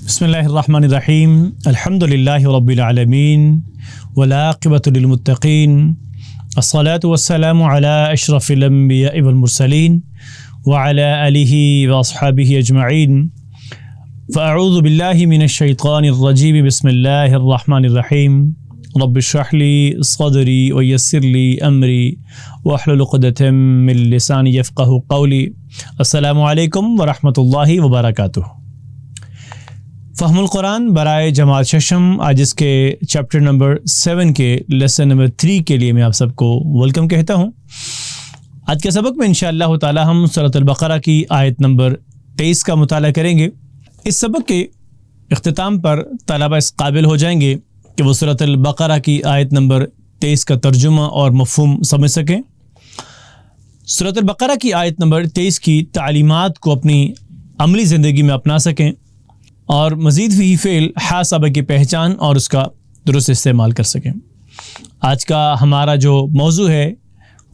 بسم اللہ الرحمن الرحیم الحمد للہ رب العالمین والعاقبۃ للمتقین الصلاة والسلام علی اشرف الانبیاء والمرسلین وعلی آلہ واصحابہ اجمعین فاعوذ باللہ من الشیطان الرجیم بسم اللہ الرحمن الرحیم رب اشرح لی صدری ویسر لی امری واحلل عقدۃ من لسانی یفقہوا قولی۔ السلام علیکم ورحمۃ اللہ وبرکاتہ۔ فہم القرآن برائے جماعت ششم، آج اس کے چیپٹر نمبر 7 کے لیسن نمبر 3 کے لیے میں آپ سب کو ویلکم کہتا ہوں۔ آج کے سبق میں انشاءاللہ تعالی ہم سورۃ البقرہ کی آیت نمبر 23 کا مطالعہ کریں گے۔ اس سبق کے اختتام پر طلبہ اس قابل ہو جائیں گے کہ وہ سورۃ البقرہ کی آیت نمبر 23 کا ترجمہ اور مفہوم سمجھ سکیں، سورۃ البقرہ کی آیت نمبر 23 کی تعلیمات کو اپنی عملی زندگی میں اپنا سکیں اور مزید فی فعل ہا سبق کی پہچان اور اس کا درست استعمال کر سکیں۔ آج کا ہمارا جو موضوع ہے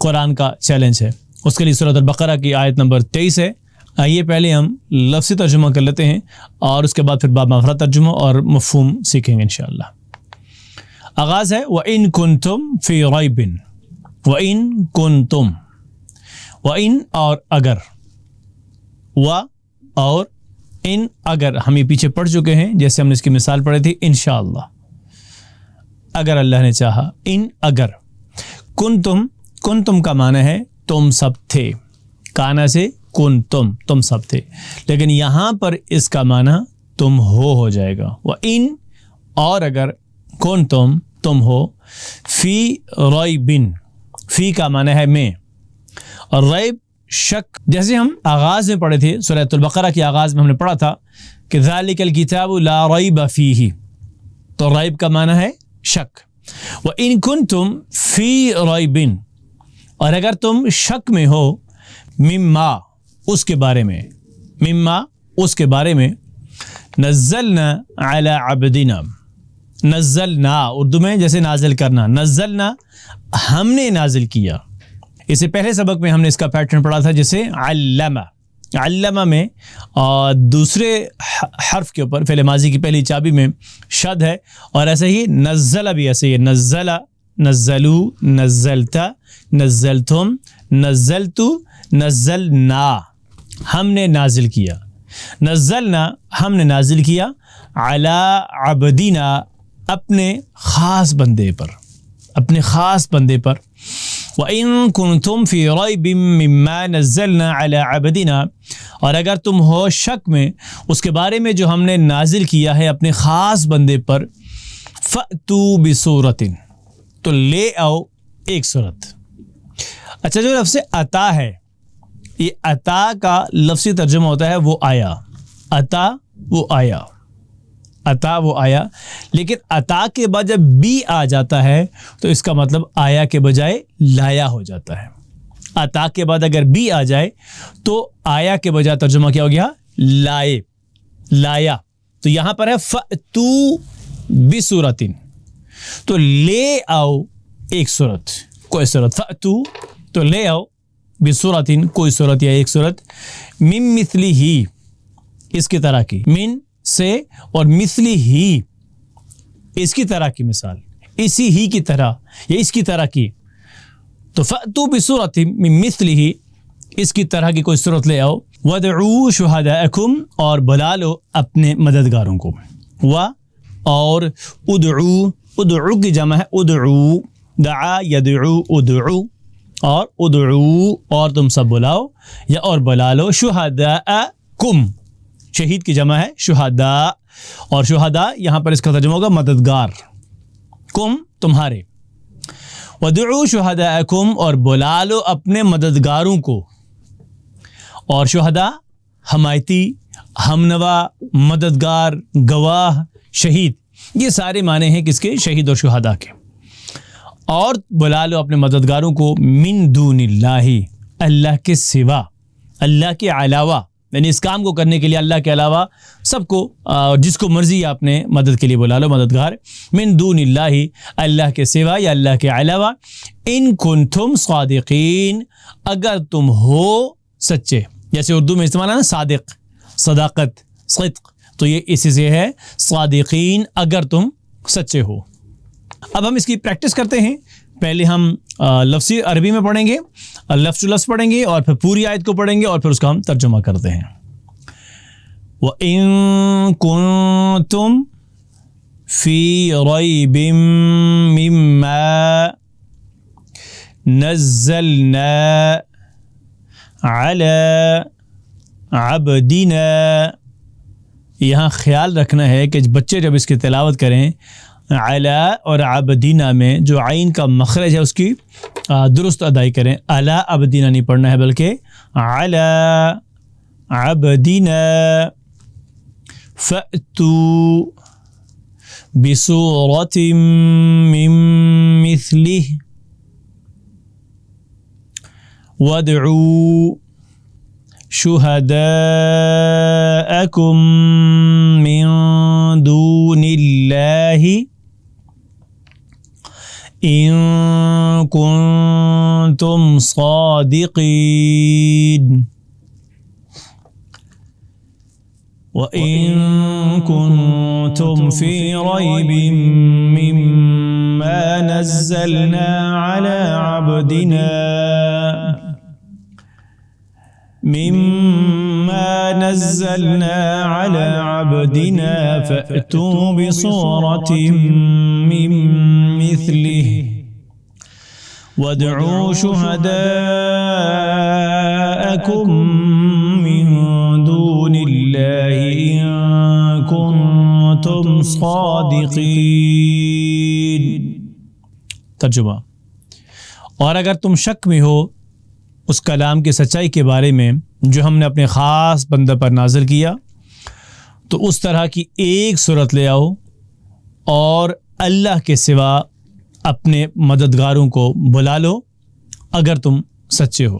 قرآن کا چیلنج ہے، اس کے لیے سورۃ البقرہ کی آیت نمبر 23 ہے۔ آئیے پہلے ہم لفظی ترجمہ کر لیتے ہیں اور اس کے بعد پھر باب مفرد ترجمہ اور مفہوم سیکھیں گے انشاءاللہ۔ آغاز ہے وَإِن كُنتُم فِي رَيْبٍ، وَإِن كُنتُم، وَإِن اور اگر، اور ان اگر ہم یہ پیچھے پڑھ چکے ہیں، جیسے ہم نے اس کی مثال پڑھی تھی انشاءاللہ، اگر اللہ نے چاہا، ان اگر، کنتم کا معنی ہے تم سب تھے، کانا سے کنتم، تم سب تھے، لیکن یہاں پر اس کا معنی تم ہو جائے گا۔ وَإِن اور اگر، کنتم تم ہو، فی ریبن، فی کا معنی ہے میں، اور ریب شک، جیسے ہم آغاز میں پڑھے تھے سورۃ البقرہ کی آغاز میں ہم نے پڑھا تھا کہ ذالک الکتاب لا ریب فیہ، تو ریب کا معنی ہے شک۔ وَإِن كُنتُم فی ریب، اور اگر تم شک میں ہو، مما اس کے بارے میں، مما اس کے بارے میں، نزلنا علی عبدنا، نزلنا اردو میں جیسے نازل کرنا، نزلنا ہم نے نازل کیا۔ اس سے پہلے سبق میں ہم نے اس کا پیٹرن پڑھا تھا جیسے علمہ میں دوسرے حرف کے اوپر فعل ماضی کی پہلی چابی میں شد ہے، اور ایسے ہی نزل بھی ایسے ہی، نزل، نزلو، نزلتا، نزلتم، نزلتو، نزلنا ہم نے نازل کیا، نزلنا ہم نے نازل کیا، علی عبدنا اپنے خاص بندے پر، اپنے خاص بندے پر۔ وَإِن كُنتُم فِي رَيْبٍ مِّمَّا نَزَّلْنَا عَلَىٰ عَبْدِنَا، اور اگر تم ہو شک میں اس کے بارے میں جو ہم نے نازل کیا ہے اپنے خاص بندے پر، فَأْتُوا بِسُورَةٍ، تو لے آؤ ایک صورت۔ اچھا، جو لفظ عطا ہے، یہ عطا کا لفظی ترجمہ ہوتا ہے وہ آیا، عطا وہ آیا، عطا وہ آیا، لیکن عطا کے بعد جب بھی آ جاتا ہے تو اس کا مطلب آیا کے بجائے لایا ہو جاتا ہے۔ عطا کے بعد اگر بھی آ جائے تو آیا کے بجائے ترجمہ کیا ہو گیا؟ لائے، لایا۔ تو یہاں پر ہے فَأْتُوا بِسُورَةٍ، تو لے آؤ ایک صورت، کوئی صورت، فَأْتُوا تو لے آؤ، بِسُورَةٍ کوئی صورت یا ایک صورت، مِن مِثْلِهِ اس کی طرح کی، من سے اور مثلی ہی اس کی طرح کی مثال، اسی ہی کی طرح یا اس کی طرح کی، تو فَأْتُوا بِسُورَةٍ مِّن مِثْلِهِ اس کی طرح کی کوئی صورت لے آؤ، وَادْعُوا شُهَدَاءَكُمْ اور بلا لو اپنے مددگاروں کو، اور ادعو کی جمع ہے ادعو، دعا یدعو ادعو، اور ادعو اور تم سب بلاؤ یا اور بلا لو، شُهَدَاءَكُمْ شہید کی جمع ہے شہداء، اور شہداء یہاں پر اس کا ترجمہ ہوگا مددگار، کم تمہارے، وَادْعُوا شُهَدَاءَكُمْ اور بلا لو اپنے مددگاروں کو، اور شہداء حمایتی، ہمنوا، مددگار، گواہ، شہید، یہ سارے معنی ہیں کس کے؟ شہید اور شہداء کے۔ اور بلا لو اپنے مددگاروں کو من دون اللہ، اللہ کے سوا، اللہ کے علاوہ، یعنی اس کام کو کرنے کے لیے اللہ کے علاوہ سب کو، جس کو مرضی آپ نے مدد کے لیے بلا لو، مددگار، من دون اللہ اللہ کے سوا یا اللہ کے علاوہ، ان کنتم صادقین اگر تم ہو سچے، جیسے اردو میں استعمال ہے نا صادق، صداقت، صدق، تو یہ اسی سے ہے صادقین، اگر تم سچے ہو۔ اب ہم اس کی پریکٹس کرتے ہیں۔ پہلے ہم لفظی عربی میں پڑھیں گے، لفظ ٹو لفظ پڑھیں گے، اور پھر پوری آیت کو پڑھیں گے، اور پھر اس کا ہم ترجمہ کرتے ہیں۔ وَإِن كُنتُم فِي رَيْبٍ مِّمَّا نَزَّلْنَا عَلَى عَبْدِنَا، یہاں خیال رکھنا ہے کہ بچے جب اس کی تلاوت کریں، عَلَى اور عَبْدِنَا میں جو عین کا مخرج ہے اس کی درست ادائی کریں۔ عَلَى عَبْدِنَا نہیں پڑھنا ہے، بلکہ عَلَى عَبْدِنَا فَأْتُوا بِسُورَةٍ مِّن مِّثْلِهِ وَادْعُوا شُهَدَاءَكُم مِّن دُونِ اللَّهِ إِن كُنتُمْ صَادِقِينَ۔ وَإِن كُنتُمْ فِي رَيْبٍ مِّمَّا نَزَّلْنَا عَلَى عَبْدِنَا فَأْتُوا بِسُورَةٍ مِّن مِّثْلِهِ وَادْعُوا شُهَدَاءَكُم مِّن دُونِ اللَّهِ إِن كُنتُمْ صَادِقِينَ۔ ترجمہ: اور اگر تم شک میں ہو اس کلام کی سچائی کے بارے میں جو ہم نے اپنے خاص بندہ پر نازل کیا، تو اس طرح کی ایک صورت لے آؤ اور اللہ کے سوا اپنے مددگاروں کو بلا لو اگر تم سچے ہو۔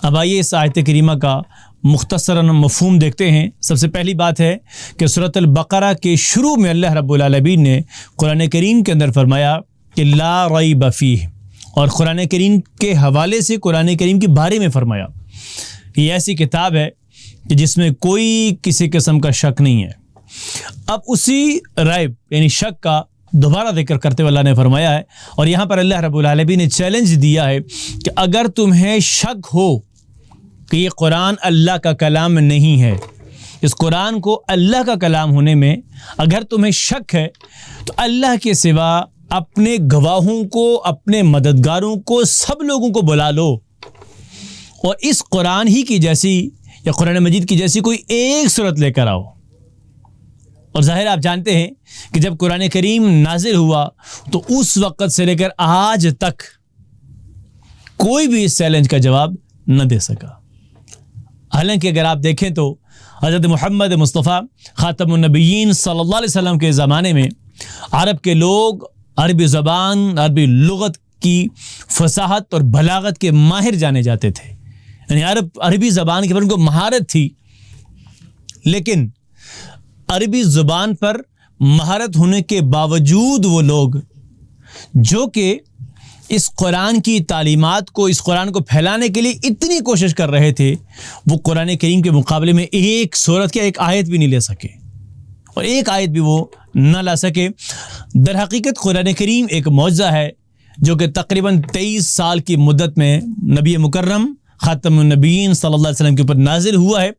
اب آئیے اس آیت کریمہ کا مختصراً مفہوم دیکھتے ہیں۔ سب سے پہلی بات ہے کہ سورۃ البقرہ کے شروع میں اللہ رب العالمین نے قرآن کریم کے اندر فرمایا کہ لا ریب فیہ، اور قرآن کریم کے حوالے سے قرآن کریم کے بارے میں فرمایا یہ ایسی کتاب ہے کہ جس میں کوئی کسی قسم کا شک نہیں ہے۔ اب اسی ریب یعنی شک کا دوبارہ ذکر کرتے ہوئے اللہ نے فرمایا ہے، اور یہاں پر اللہ رب العالمین نے چیلنج دیا ہے کہ اگر تمہیں شک ہو کہ یہ قرآن اللہ کا کلام نہیں ہے، اس قرآن کو اللہ کا کلام ہونے میں اگر تمہیں شک ہے، تو اللہ کے سوا اپنے گواہوں کو، اپنے مددگاروں کو، سب لوگوں کو بلا لو، اور اس قرآن ہی کی جیسی یا قرآن مجید کی جیسی کوئی ایک صورت لے کر آؤ۔ اور ظاہر آپ جانتے ہیں کہ جب قرآن کریم نازل ہوا تو اس وقت سے لے کر آج تک کوئی بھی اس چیلنج کا جواب نہ دے سکا۔ حالانکہ اگر آپ دیکھیں تو حضرت محمد مصطفیٰ خاتم النبیین صلی اللہ علیہ وسلم کے زمانے میں عرب کے لوگ عربی زبان، عربی لغت کی فصاحت اور بلاغت کے ماہر جانے جاتے تھے، یعنی عربی زبان کے پر ان کو مہارت تھی، لیکن عربی زبان پر مہارت ہونے کے باوجود وہ لوگ جو کہ اس قرآن کی تعلیمات کو، اس قرآن کو پھیلانے کے لیے اتنی کوشش کر رہے تھے، وہ قرآن کریم کے مقابلے میں ایک سورت کی ایک آیت بھی نہیں لے سکے، اور ایک آیت بھی وہ نہ لا سکے۔ در حقیقت قرآن کریم ایک معجزہ ہے جو کہ تقریباً 23 سال کی مدت میں نبی مکرم خاتم النبیین صلی اللہ علیہ وسلم کے اوپر نازل ہوا ہے،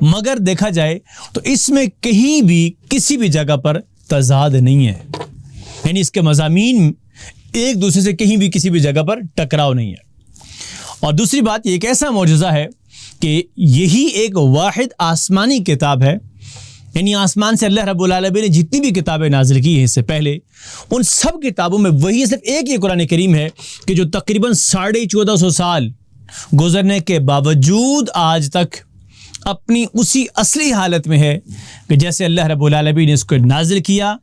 مگر دیکھا جائے تو اس میں کہیں بھی کسی بھی جگہ پر تضاد نہیں ہے، یعنی اس کے مضامین ایک دوسرے سے کہیں بھی کسی بھی جگہ پر ٹکراؤ نہیں ہے۔ اور دوسری بات، یہ ایک ایسا معجزہ ہے کہ یہی ایک واحد آسمانی کتاب ہے، یعنی آسمان سے اللہ رب العالمین نے جتنی بھی کتابیں نازل کی ہیں اس سے پہلے، ان سب کتابوں میں وہی صرف ایک یہ قرآن کریم ہے کہ جو تقریباً 1450 سال گزرنے کے باوجود آج تک اپنی اسی اصلی حالت میں ہے کہ جیسے اللہ رب العالمین نے اس کو نازل کیا۔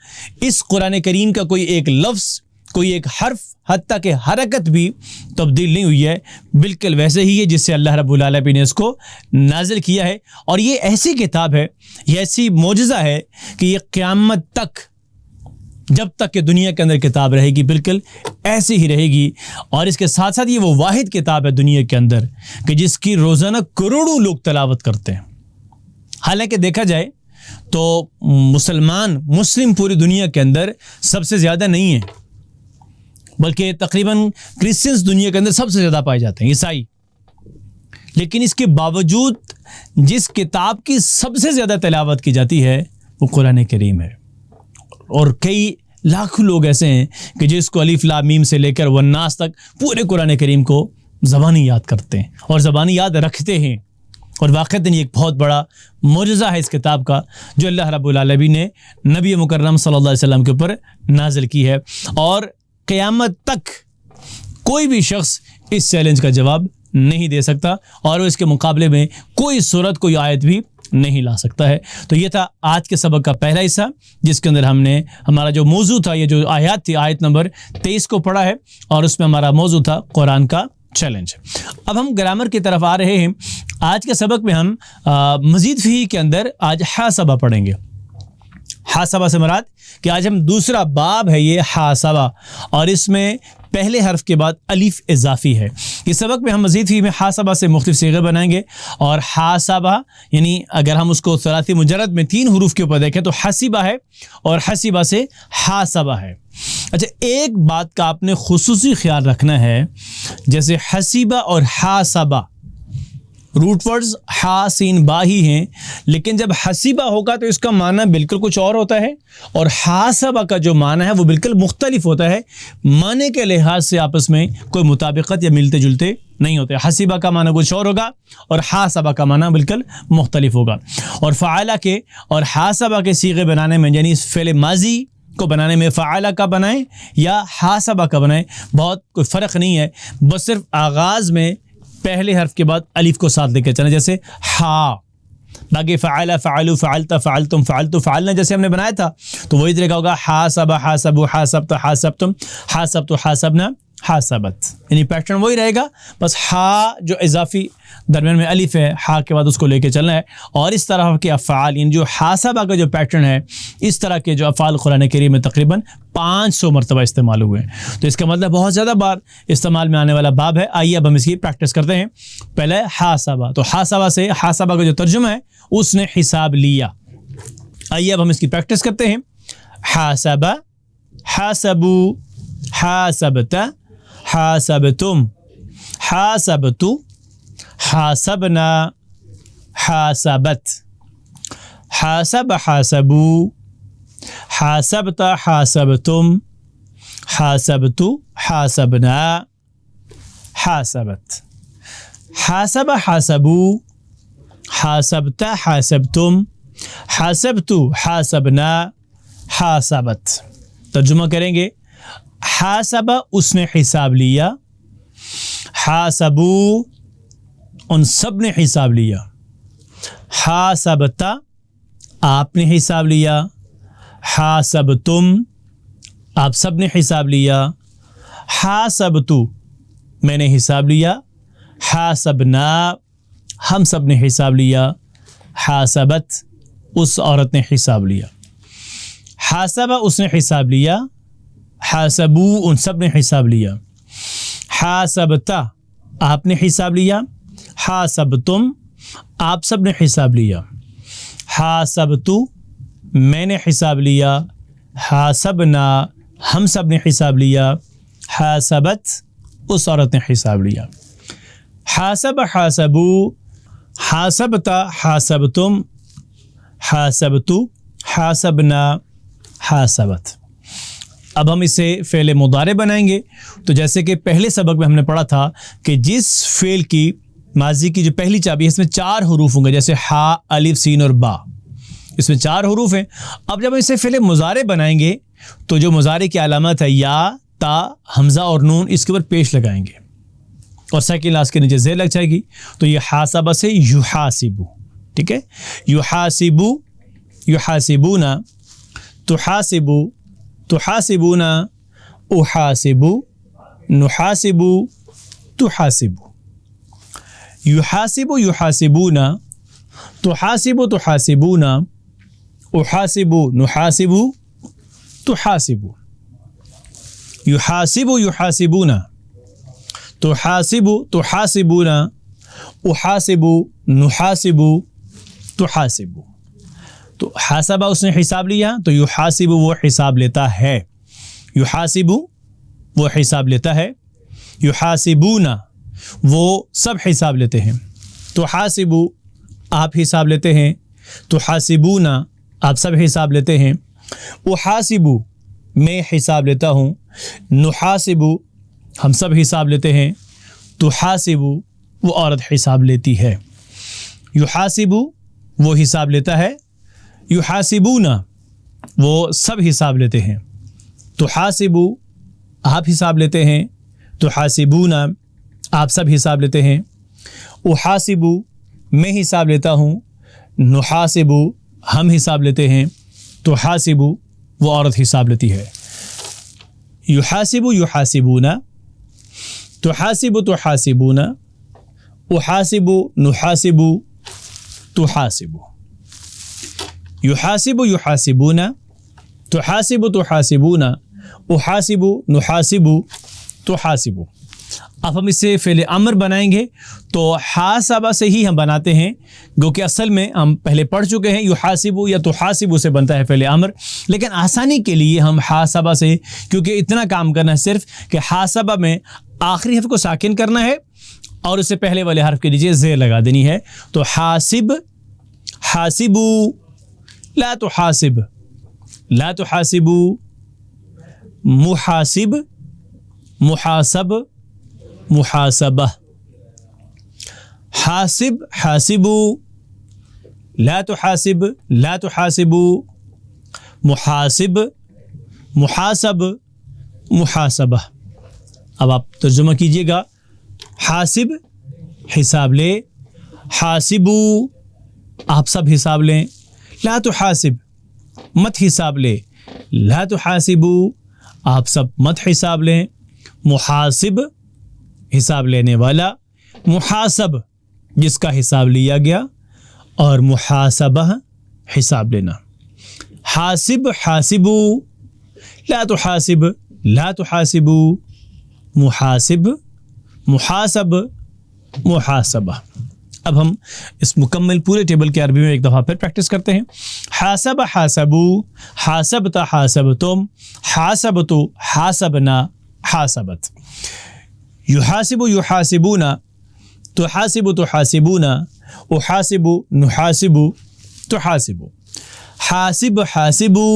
اس قرآن کریم کا کوئی ایک لفظ، کوئی ایک حرف، حتیٰ کہ حرکت بھی تبدیل نہیں ہوئی ہے، بالکل ویسے ہی ہے جس سے اللہ رب العالمین نے اس کو نازل کیا ہے۔ اور یہ ایسی کتاب ہے، یہ ایسی معجزہ ہے کہ یہ قیامت تک، جب تک کہ دنیا کے اندر کتاب رہے گی، بالکل ایسی ہی رہے گی۔ اور اس کے ساتھ ساتھ یہ وہ واحد کتاب ہے دنیا کے اندر کہ جس کی روزانہ کروڑوں لوگ تلاوت کرتے ہیں۔ حالانکہ دیکھا جائے تو مسلم پوری دنیا کے اندر سب سے زیادہ نہیں ہیں، بلکہ تقریباً کرسچنز دنیا کے اندر سب سے زیادہ پائے جاتے ہیں، عیسائی۔ لیکن اس کے باوجود جس کتاب کی سب سے زیادہ تلاوت کی جاتی ہے وہ قرآن کریم ہے، اور کئی لاکھوں لوگ ایسے ہیں کہ جس کو الف لام میم سے لے کر والناس تک پورے قرآن کریم کو زبانی یاد کرتے ہیں اور زبانی یاد رکھتے ہیں۔ اور واقعتاً یہ ایک بہت بڑا معجزہ ہے اس کتاب کا جو اللہ رب العالمین نے نبی مکرم صلی اللہ علیہ وسلم کے اوپر نازل کی ہے، اور قیامت تک کوئی بھی شخص اس چیلنج کا جواب نہیں دے سکتا، اور وہ اس کے مقابلے میں کوئی صورت کوئی آیت بھی نہیں لا سکتا ہے۔ تو یہ تھا آج کے سبق کا پہلا حصہ، جس کے اندر ہم نے ہمارا جو موضوع تھا، یہ جو آیات تھی، آیت نمبر 23 کو پڑھا ہے، اور اس میں ہمارا موضوع تھا قرآن کا چیلنج۔ اب ہم گرامر کی طرف آ رہے ہیں۔ آج کے سبق میں ہم مزید فقہ کے اندر آج حاسبہ پڑھیں گے۔ حاسبہ سے مراد کہ آج ہم دوسرا باب ہے یہ حاسبہ، اور اس میں پہلے حرف کے بعد الف اضافی ہے۔ اس سبق میں ہم مزید فقہ میں حاسبہ سے مختلف صیغے بنائیں گے، اور حاسبہ یعنی اگر ہم اس کو ثلاثی مجرد میں 3 حروف کے اوپر دیکھیں تو حسیبہ ہے، اور حسیبہ سے حاسبہ ہے۔ اچھا، ایک بات کا آپ نے خصوصی خیال رکھنا ہے، جیسے حسیبہ اور حاسبہ روٹ ورڈز ہا سین با ہی ہیں، لیکن جب حسیبہ ہوگا تو اس کا معنی بالکل کچھ اور ہوتا ہے، اور حاسبہ کا جو معنی ہے وہ بالکل مختلف ہوتا ہے۔ معنی کے لحاظ سے آپس میں کوئی مطابقت یا ملتے جلتے نہیں ہوتے۔ حسیبہ کا معنی کچھ اور ہوگا اور حاسبہ کا معنی بالکل مختلف ہوگا۔ اور فعالہ کے اور حاسبہ کے صیغے بنانے میں، یعنی فعل ماضی کو بنانے میں فعالہ کا بنائیں یا حاسبہ کا بنائیں، بہت کوئی فرق نہیں ہے، بس صرف آغاز میں پہلے حرف کے بعد الف کو ساتھ لے کے چلیں، جیسے ہا۔ باقی فعلہ، فعلو، فعلت، فعلتم، فعلتو، فعلنا جیسے ہم نے بنایا تھا تو وہی طریقہ ہوگا حاسبہ، حاسبو، حاسبت، حاسبتم، حاسبتو، حاسبنا، حاسبت، یعنی پیٹرن وہی رہے گا، بس ہا جو اضافی درمیان میں الف ہے، ہا کے بعد اس کو لے کے چلنا ہے۔ اور اس طرح کے افعال، یعنی جو حاسبہ کا جو پیٹرن ہے، اس طرح کے جو افعال قرآن کریم میں تقریباً 500 مرتبہ استعمال ہوئے ہیں، تو اس کا مطلب بہت زیادہ بار استعمال میں آنے والا باب ہے۔ آئیے اب ہم اس کی پریکٹس کرتے ہیں۔ پہلے حاسبہ، تو حاسبہ سے حاسبہ کا جو ترجمہ ہے اس نے حساب لیا۔ آئیے اب ہم اس کی پریکٹس کرتے ہیں۔ حاسبہ، حاسبو، حاسبت، حاسبتم، حاسبتو، حاسبنا، حاسبت، حاسب، حاسبو، حاسبت، حاسبتم، حاسبتو، حاسبنا، حاسبت، حاسب، حاسبو، حاسبت، حاسبتم، حاسبتو، حاسبنا، حاسبت۔ ترجمہ کریں گے۔ حاسبہ اس نے حساب لیا، حاسبو ان سب نے حساب لیا، حاسبتا آپ نے حساب لیا، حاسبتم آپ سب نے حساب لیا، حاسبتو میں نے حساب لیا، حاسبنا ہم سب نے حساب لیا، حاسبت اس عورت نے حساب لیا۔ حاسبہ اس نے حساب لیا، حاسبو ان سب نے حساب لیا، حاسبتا آپ نے حساب لیا، حاسبتم آپ سب نے حساب لیا، حاسبتو میں نے حساب لیا، حاسبنا ہم سب نے حساب لیا، حاسبت اس عورت نے حساب لیا۔ حاسب، حاسبو، حاسبتا، حاسبتم، حاسبتو، حاسبنا، حاسبت۔ اب ہم اسے فعل مضارع بنائیں گے۔ تو جیسے کہ پہلے سبق میں ہم نے پڑھا تھا کہ جس فعل کی ماضی کی جو پہلی چابی ہے اس میں 4 حروف ہوں گے، جیسے ہا، الف، سین اور با، اس میں 4 حروف ہیں۔ اب جب ہم اسے فعل مضارع بنائیں گے تو جو مضارع کی علامت ہے یا، تا، حمزہ اور نون، اس کے اوپر پیش لگائیں گے اور سیکنڈ لاس کے نیچے زیر لگ جائے گی، تو یہ حاسبہ سے یحاسبو، ٹھیک ہے۔ یحاسبو، یحاسبونا، تحاسبو، تحاسبونا، احاسبو، نحاسبو، تحاسبو، یحاسبو، یحاسبونا، تحاسبو، تحاسبونا، احاسبو، نحاسبو، تحاسبو، یحاسبو، یحاسبونا، تحاسبو، تحاسبونا، احاسبو، نحاسبو، تحاسبو، تو حاسبہ اس نے حساب لیا تو یحاسب وہ حساب لیتا ہے، یحاسب وہ حساب لیتا ہے، یحاسبون وہ سب حساب لیتے ہیں، تو حاسب آپ حساب لیتے ہیں، تو حاسبون آپ سب حساب لیتے ہیں، احاسب میں حساب لیتا ہوں، نحاسب ہم سب حساب لیتے ہیں، تو حاسب وہ عورت حساب لیتی ہے، یحاسب وہ حساب لیتا ہے، یحاسبون وہ سب حساب لیتے ہیں، تو حاسب آپ حساب لیتے ہیں، تو حاسبون آپ سب حساب لیتے ہیں، احاسب میں حساب لیتا ہوں، نحاسب ہم حساب لیتے ہیں، تو حاسب وہ عورت حساب لیتی ہے، یحاسب یحاسبون، تحاسب تحاسبون، احاسب نحاسب تحاسب، یحاسب یحاسبون، تحاسب تحاسبون، احاسب نحاسب تحاسب۔ اب ہم اس سے فعل امر بنائیں گے تو حاسبہ سے ہی ہم بناتے ہیں، جو کہ اصل میں ہم پہلے پڑھ چکے ہیں، یحاسب یا تحاسب سے بنتا ہے فعل امر، لیکن آسانی کے لیے ہم حاسبہ سے، کیونکہ اتنا کام کرنا ہے صرف کہ حاسبہ میں آخری حرف کو ساکن کرنا ہے اور اس سے پہلے والے حرف کے نیچے زیر لگا دینی ہے، تو حاسب، حاسبو، لا تحاسب، لا تحاسبو، محاسب، محاسب، محاسبہ، حاسب، حاسبو، لا تحاسب، لا تحاسبو، محاسب، محاسب، محاسبہ۔ اب آپ ترجمہ کیجئے گا، حاسب حساب لے، حاسبو آپ سب حساب لیں، لا تحاسب مت حساب لے، لا تحاسبو آپ سب مت حساب لیں، محاسب حساب لینے والا، محاسب جس کا حساب لیا گیا، اور محاسبہ حساب لینا، حاسب حاسبو، لا تحاسب لا تحاسبو، محاسب محاسب محاسبہ۔ اب ہم اس مکمل پورے ٹیبل کے عربی میں ایک دفعہ پھر پریکٹس کرتے ہیں، حاسب حاسبو، حاسبت حاسبتم، حاسبت حاسبنا، حاسبت، یحاسب یحاسبون، تحاسب تحاسبون، احاسب نحاسب تحاسب، حاسب حاسبو،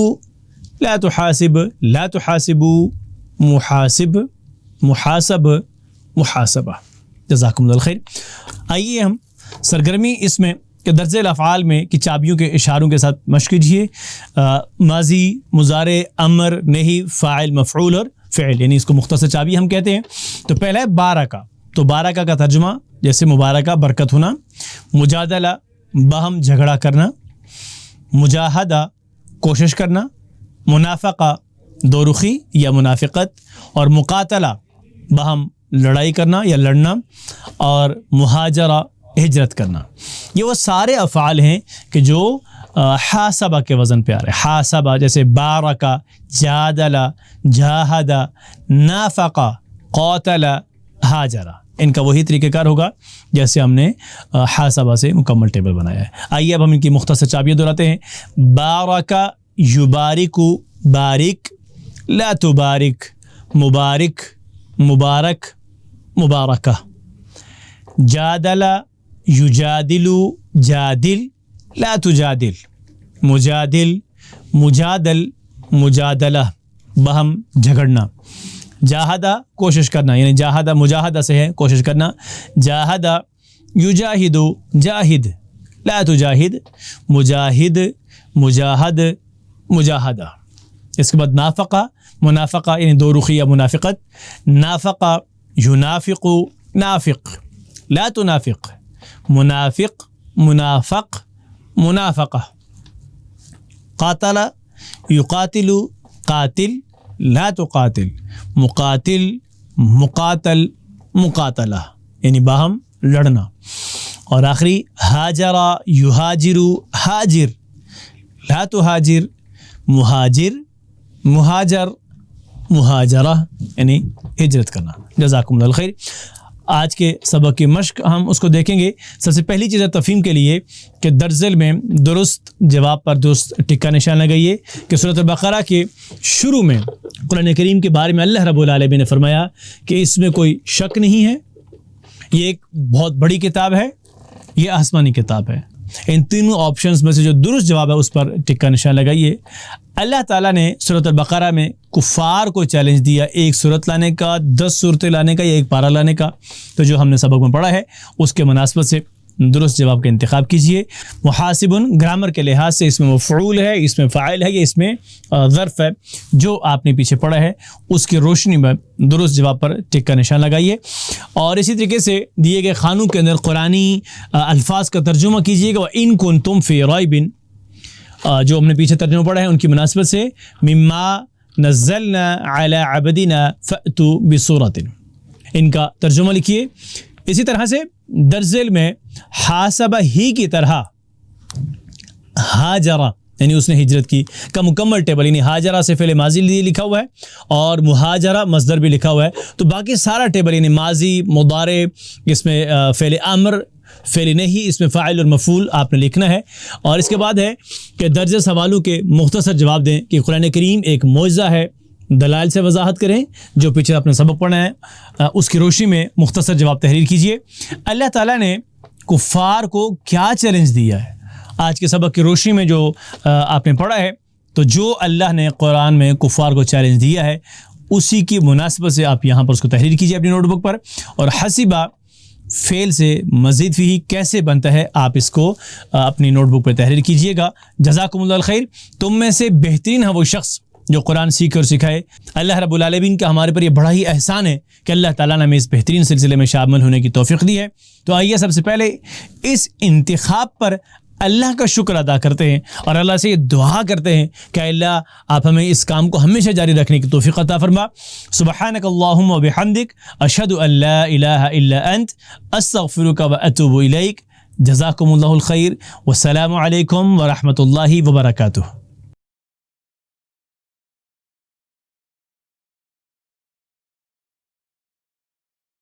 لا تحاسب لا تحاسبو، محاسب محاسب محاسبہ۔ جزاکم اللہ خیر۔ آئیے ہم سرگرمی اس میں کہ درج الافعال میں کی چابیوں کے اشاروں کے ساتھ مشق کیجیے، ماضی، مضارع، امر، نہی، فاعل، مفعول اور فعل، یعنی اس کو مختصر چابی ہم کہتے ہیں۔ تو پہلا ہے بارکہ، تو بارکہ کا ترجمہ جیسے مبارکہ برکت ہونا، مجادلہ باہم جھگڑا کرنا، مجاہدہ کوشش کرنا، منافقہ دو رخی یا منافقت، اور مقاتلہ باہم لڑائی کرنا یا لڑنا، اور مہاجرہ ہجرت کرنا۔ یہ وہ سارے افعال ہیں کہ جو حاسبہ کے وزن پہ آ رہے ہیں۔ حاسبہ جیسے بارکہ، جادلہ، جاہدہ، نافقہ، قاتلہ، ہاجرہ، ان کا وہی طریقہ کار ہوگا جیسے ہم نے حاسبہ سے مکمل ٹیبل بنایا ہے۔ آئیے اب ہم ان کی مختصر چابیاں دہراتے ہیں۔ بارکہ یبارکو، بارک، لا تبارک، مبارک، مبارک، مبارکہ، جادلہ یجادلو، جادل، لا تجادل، مجادل، مجادل، مجادلہ باہم جھگڑنا، جاہدہ کوشش کرنا، یعنی جاہدہ مجاہدہ سے ہے کوشش کرنا، جاہدہ یجاہدو، جاہد، لا تجاہد، مجاہد، مجاہد، مجاہدہ۔ اس کے بعد نافقہ، منافقہ یعنی دو رخی یا منافقت، نافقہ ینافق، نافق، لا تنافق، منافق، منافق، منافقہ، قاتل یقاتل، قاتل، لا تقاتل، مقاتل، مقاتل، مقاتلہ یعنی باہم لڑنا، اور آخری ہاجرہ یہاجر، ہاجر، لا تہاجر، مہاجر، مہاجر، مہاجرہ یعنی ہجرت کرنا۔ جزاکم اللہ خیر۔ آج کے سبق کی مشق ہم اس کو دیکھیں گے۔ سب سے پہلی چیز ہے تفہیم کے لیے کہ درج ذیل میں درست جواب پر درست ٹک کا نشان لگائیے کہ سورۃ البقرہ کے شروع میں قرآن کریم کے بارے میں اللہ رب العالمین نے فرمایا کہ اس میں کوئی شک نہیں ہے، یہ ایک بہت بڑی کتاب ہے، یہ آسمانی کتاب ہے۔ ان تینوں آپشنز میں سے جو درست جواب ہے اس پر ٹک کا نشان لگائیے۔ اللہ تعالیٰ نے سورۃ البقرہ میں کفار کو چیلنج دیا، ایک سورت لانے کا، 10 صورتیں لانے کا یا ایک پارہ لانے کا۔ تو جو ہم نے سبق میں پڑھا ہے اس کے مناسبت سے درست جواب کا انتخاب کیجئے۔ محاسبن گرامر کے لحاظ سے اس میں مفعول ہے، اس میں فاعل ہے یا اس میں ظرف ہے، جو آپ نے پیچھے پڑھا ہے اس کی روشنی میں درست جواب پر ٹک کا نشان لگائیے۔ اور اسی طریقے سے دیے گئے خانوں کے اندر قرآنی الفاظ کا ترجمہ کیجیے گا۔ وَإِن كُنتُمْ فِي رَيْبٍ، جو ہم نے پیچھے ترجمہ پڑھا ہے ان کی مناسبت سے مما نزلنا علی عبدنا فأتوا بسورۃ، ان کا ترجمہ لکھیے۔ اسی طرح سے درج ذیل میں حاسبہ ہی کی طرح ہاجرہ یعنی اس نے ہجرت کی کا مکمل ٹیبل، یعنی ہاجرہ سے فعل ماضی لیے لکھا ہوا ہے اور مہاجرہ مصدر بھی لکھا ہوا ہے، تو باقی سارا ٹیبل یعنی ماضی، مضارع، اس میں فعل امر، فعل نہیں، اس میں فاعل اور مفعول آپ نے لکھنا ہے۔ اور اس کے بعد ہے کہ درجہ سوالوں کے مختصر جواب دیں کہ قرآن کریم ایک معجزہ ہے، دلائل سے وضاحت کریں، جو پیچھے آپ نے سبق پڑھا ہے اس کی روشنی میں مختصر جواب تحریر کیجئے۔ اللہ تعالیٰ نے کفار کو کیا چیلنج دیا ہے آج کے سبق کی روشنی میں جو آپ نے پڑھا ہے، تو جو اللہ نے قرآن میں کفار کو چیلنج دیا ہے اسی کی مناسبت سے آپ یہاں پر اس کو تحریر کیجئے اپنی نوٹ بک پر۔ اور حسبہ فعل سے مزید فیہ کیسے بنتا ہے آپ اس کو اپنی نوٹ بک پر تحریر کیجئے گا۔ جزاکم اللہ الخیر۔ تم میں سے بہترین ہے وہ شخص جو قرآن سیکھے اور سکھائے۔ اللہ رب العالمین کا ہمارے پر یہ بڑا ہی احسان ہے کہ اللہ تعالیٰ نے ہمیں اس بہترین سلسلے میں شامل ہونے کی توفیق دی ہے۔ تو آئیے سب سے پہلے اس انتخاب پر اللہ کا شکر ادا کرتے ہیں اور اللہ سے یہ دعا کرتے ہیں کہ اللہ آپ ہمیں اس کام کو ہمیشہ جاری رکھنے کی توفیق عطا فرما۔ سبحانک اللہم و بحمدک، اشہد ان لا الہ الا انت، استغفرک و اتوب الیک۔ جزاکم اللہ الخیر، والسلام علیکم ورحمۃ اللہ وبرکاتہ۔